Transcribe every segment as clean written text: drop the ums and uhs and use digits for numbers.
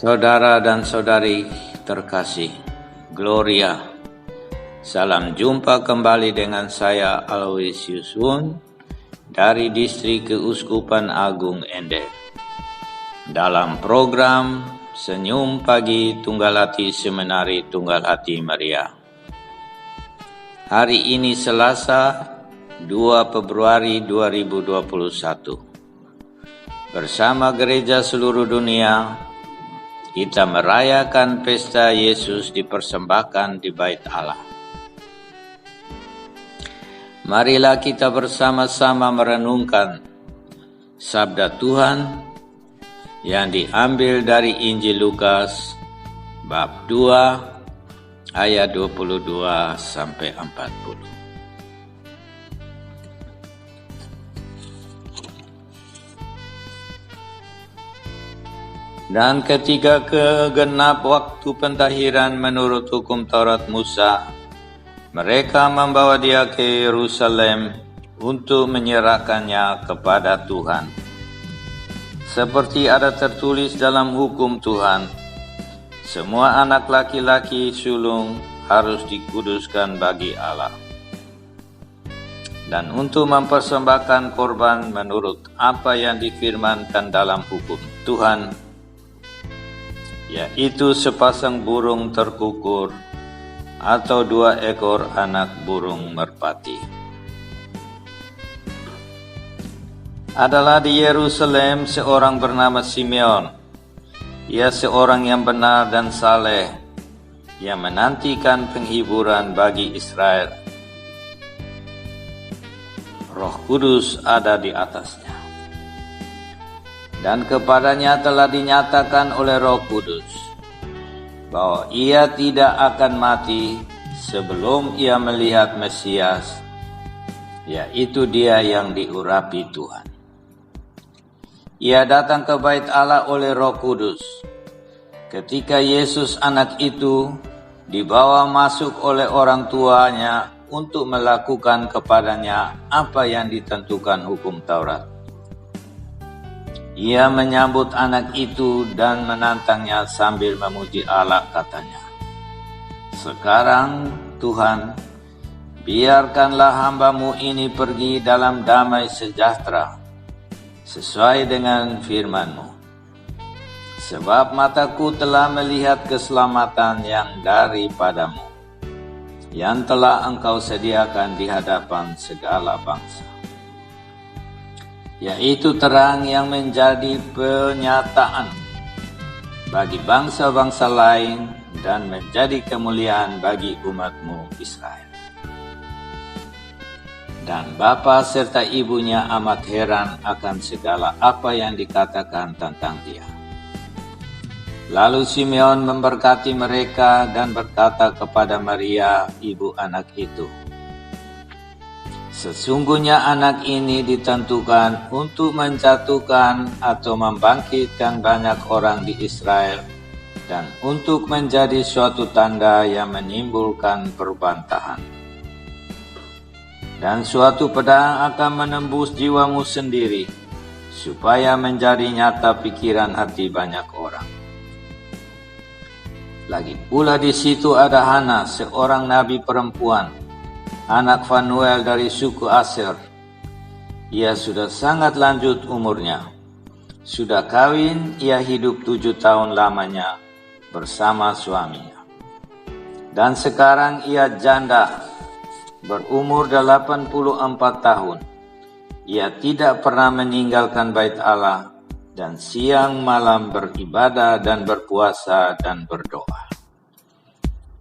Saudara dan saudari terkasih, Gloria. Salam jumpa kembali dengan saya Aloysius Wun dari Distrik Keuskupan Agung Ende. Dalam program Senyum Pagi Tunggal Hati Seminari Tunggal Hati Maria. Hari ini Selasa 2 Februari 2021. Bersama gereja seluruh dunia, kita merayakan pesta Yesus dipersembahkan di Bait Allah. Marilah kita bersama-sama merenungkan sabda Tuhan yang diambil dari Injil Lukas bab 2 ayat 22 sampai 40. Dan ketika kegenap waktu pentahiran menurut hukum Taurat Musa, mereka membawa dia ke Yerusalem untuk menyerahkannya kepada Tuhan. Seperti ada tertulis dalam hukum Tuhan, semua anak laki-laki sulung harus dikuduskan bagi Allah. Dan untuk mempersembahkan korban menurut apa yang difirmankan dalam hukum Tuhan, yaitu sepasang burung terkukur atau 2 ekor anak burung merpati. Adalah di Yerusalem seorang bernama Simeon. Ia seorang yang benar dan saleh, yang menantikan penghiburan bagi Israel. Roh Kudus ada di atasnya. Dan kepadanya telah dinyatakan oleh Roh Kudus bahwa ia tidak akan mati sebelum ia melihat Mesias, yaitu dia yang diurapi Tuhan. Ia datang ke Bait Allah oleh Roh Kudus ketika Yesus anak itu dibawa masuk oleh orang tuanya untuk melakukan kepadanya apa yang ditentukan hukum Taurat. Ia menyambut anak itu dan menantangnya sambil memuji Allah, katanya, "Sekarang Tuhan, biarkanlah hamba-Mu ini pergi dalam damai sejahtera, sesuai dengan firman-Mu. Sebab mataku telah melihat keselamatan yang daripada-Mu, yang telah Engkau sediakan di hadapan segala bangsa, yaitu terang yang menjadi penyataan bagi bangsa-bangsa lain dan menjadi kemuliaan bagi umat-Mu Israel." Dan bapa serta ibunya amat heran akan segala apa yang dikatakan tentang dia. Lalu Simeon memberkati mereka dan berkata kepada Maria, ibu anak itu, "Sesungguhnya anak ini ditentukan untuk menjatuhkan atau membangkitkan banyak orang di Israel dan untuk menjadi suatu tanda yang menimbulkan perbantahan. Dan suatu pedang akan menembus jiwamu sendiri, supaya menjadi nyata pikiran hati banyak orang." Lagi pula di situ ada Hana, seorang nabi perempuan, anak Fanuel dari suku Aser. Ia sudah sangat lanjut umurnya. Sudah kawin, ia hidup 7 tahun lamanya bersama suaminya. Dan sekarang ia janda, berumur 84 tahun. Ia tidak pernah meninggalkan Bait Allah, dan siang malam beribadah dan berpuasa dan berdoa.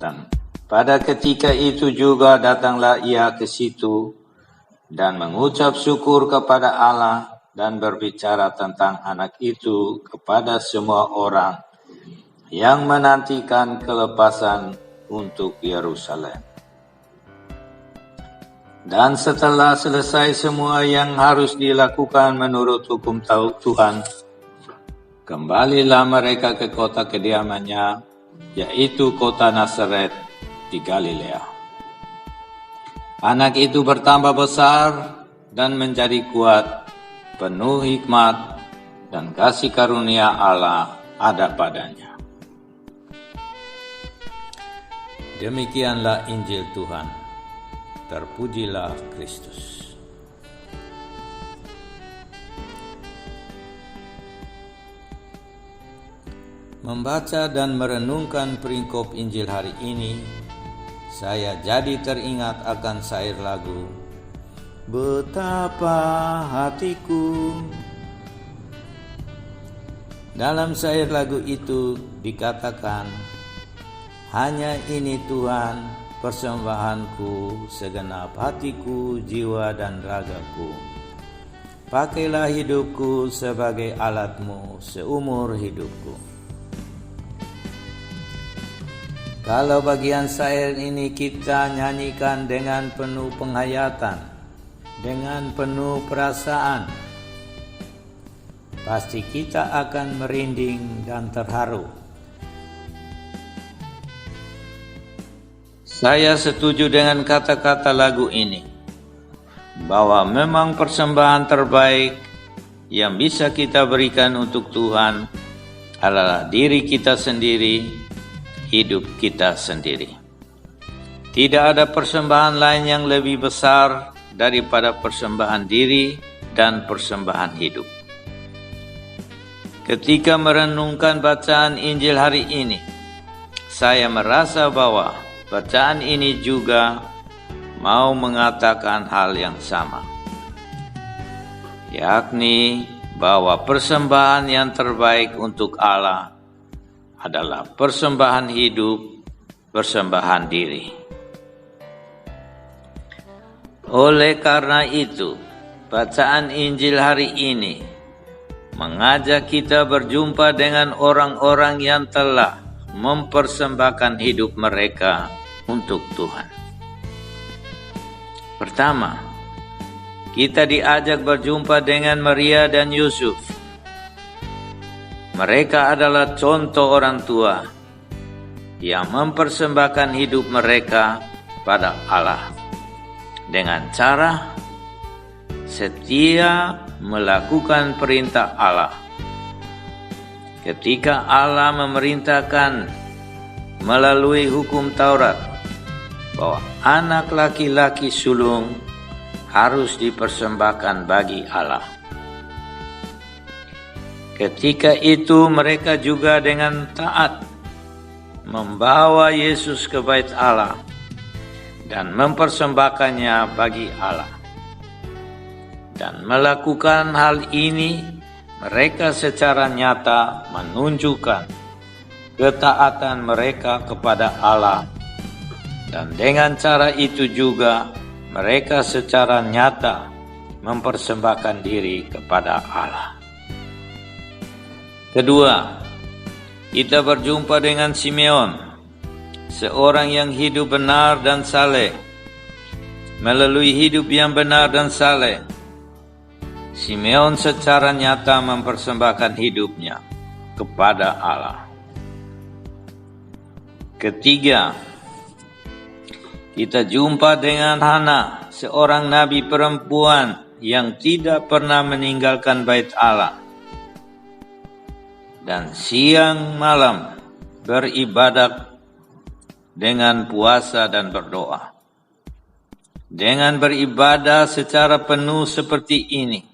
Dan pada ketika itu juga datanglah ia ke situ dan mengucap syukur kepada Allah dan berbicara tentang anak itu kepada semua orang yang menantikan kelepasan untuk Yerusalem. Dan setelah selesai semua yang harus dilakukan menurut hukum Tuhan, kembalilah mereka ke kota kediamannya, yaitu kota Nazaret di Galilea. Anak itu bertambah besar dan menjadi kuat, penuh hikmat dan kasih karunia Allah ada padanya. Demikianlah Injil Tuhan. Terpujilah Kristus. Membaca dan merenungkan peringkop Injil hari ini, saya jadi teringat akan syair lagu Betapa Hatiku. Dalam syair lagu itu dikatakan, hanya ini Tuhan persembahanku, segenap hatiku, jiwa dan ragaku. Pakailah hidupku sebagai alatmu seumur hidupku. Kalau bagian syair ini kita nyanyikan dengan penuh penghayatan, dengan penuh perasaan, pasti kita akan merinding dan terharu. Saya setuju dengan kata-kata lagu ini, bahwa memang persembahan terbaik yang bisa kita berikan untuk Tuhan adalah diri kita sendiri, hidup kita sendiri. Tidak ada persembahan lain yang lebih besar daripada persembahan diri dan persembahan hidup. Ketika merenungkan bacaan Injil hari ini, saya merasa bahwa bacaan ini juga mau mengatakan hal yang sama, yakni bahwa persembahan yang terbaik untuk Allah adalah persembahan hidup, persembahan diri. Oleh karena itu, bacaan Injil hari ini mengajak kita berjumpa dengan orang-orang yang telah mempersembahkan hidup mereka untuk Tuhan. Pertama, kita diajak berjumpa dengan Maria dan Yusuf. Mereka adalah contoh orang tua yang mempersembahkan hidup mereka pada Allah dengan cara setia melakukan perintah Allah. Ketika Allah memerintahkan melalui hukum Taurat bahwa anak laki-laki sulung harus dipersembahkan bagi Allah. Ketika itu mereka juga dengan taat membawa Yesus ke bait Allah dan mempersembahkannya bagi Allah. Dan melakukan hal ini, mereka secara nyata menunjukkan ketaatan mereka kepada Allah. Dan dengan cara itu juga mereka secara nyata mempersembahkan diri kepada Allah. Kedua, kita berjumpa dengan Simeon, seorang yang hidup benar dan saleh. Melalui hidup yang benar dan saleh, Simeon secara nyata mempersembahkan hidupnya kepada Allah. Ketiga, kita jumpa dengan Hana, seorang nabi perempuan yang tidak pernah meninggalkan bait Allah dan siang malam beribadat dengan puasa dan berdoa. Dengan beribadah secara penuh seperti ini,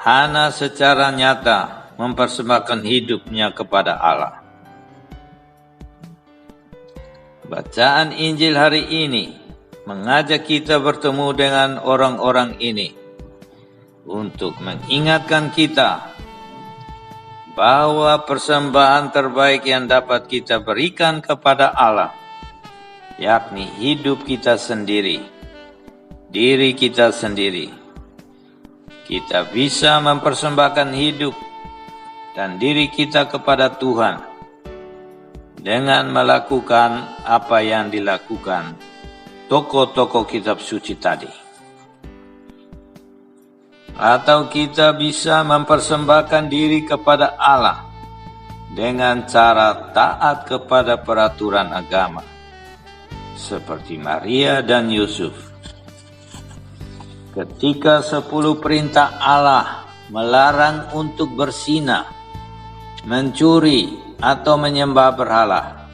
Hana secara nyata mempersembahkan hidupnya kepada Allah. Bacaan Injil hari ini mengajak kita bertemu dengan orang-orang ini untuk mengingatkan kita bahwa persembahan terbaik yang dapat kita berikan kepada Allah, yakni hidup kita sendiri, diri kita sendiri. Kita bisa mempersembahkan hidup dan diri kita kepada Tuhan dengan melakukan apa yang dilakukan tokoh-tokoh kitab suci tadi. Atau kita bisa mempersembahkan diri kepada Allah dengan cara taat kepada peraturan agama, seperti Maria dan Yusuf. Ketika 10 perintah Allah melarang untuk berzina mencuri, atau menyembah berhala,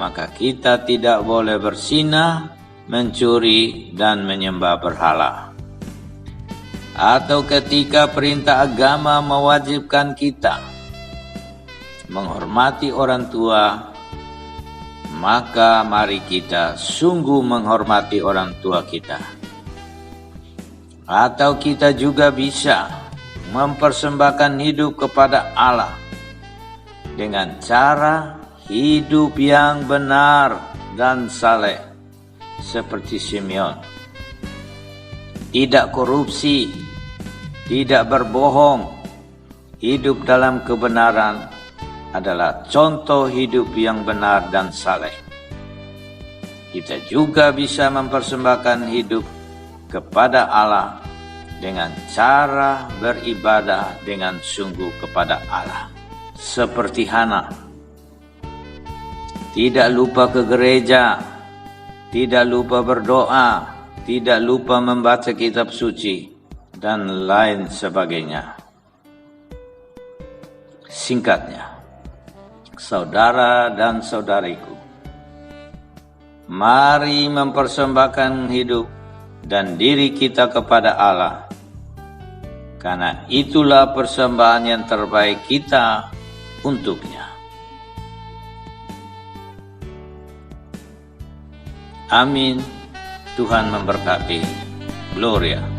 maka kita tidak boleh berzinah, mencuri, dan menyembah berhala. Atau ketika perintah agama mewajibkan kita menghormati orang tua, maka mari kita sungguh menghormati orang tua kita. Atau kita juga bisa mempersembahkan hidup kepada Allah dengan cara hidup yang benar dan saleh seperti Simeon. Tidak korupsi, tidak berbohong, hidup dalam kebenaran adalah contoh hidup yang benar dan saleh. Kita juga bisa mempersembahkan hidup kepada Allah dengan cara beribadah dengan sungguh kepada Allah. Seperti Hana, tidak lupa ke gereja, tidak lupa berdoa, tidak lupa membaca kitab suci, dan lain sebagainya. Singkatnya, saudara dan saudariku, mari mempersembahkan hidup dan diri kita kepada Allah, karena itulah persembahan yang terbaik kita untuknya. Amin. Tuhan memberkati. Gloria.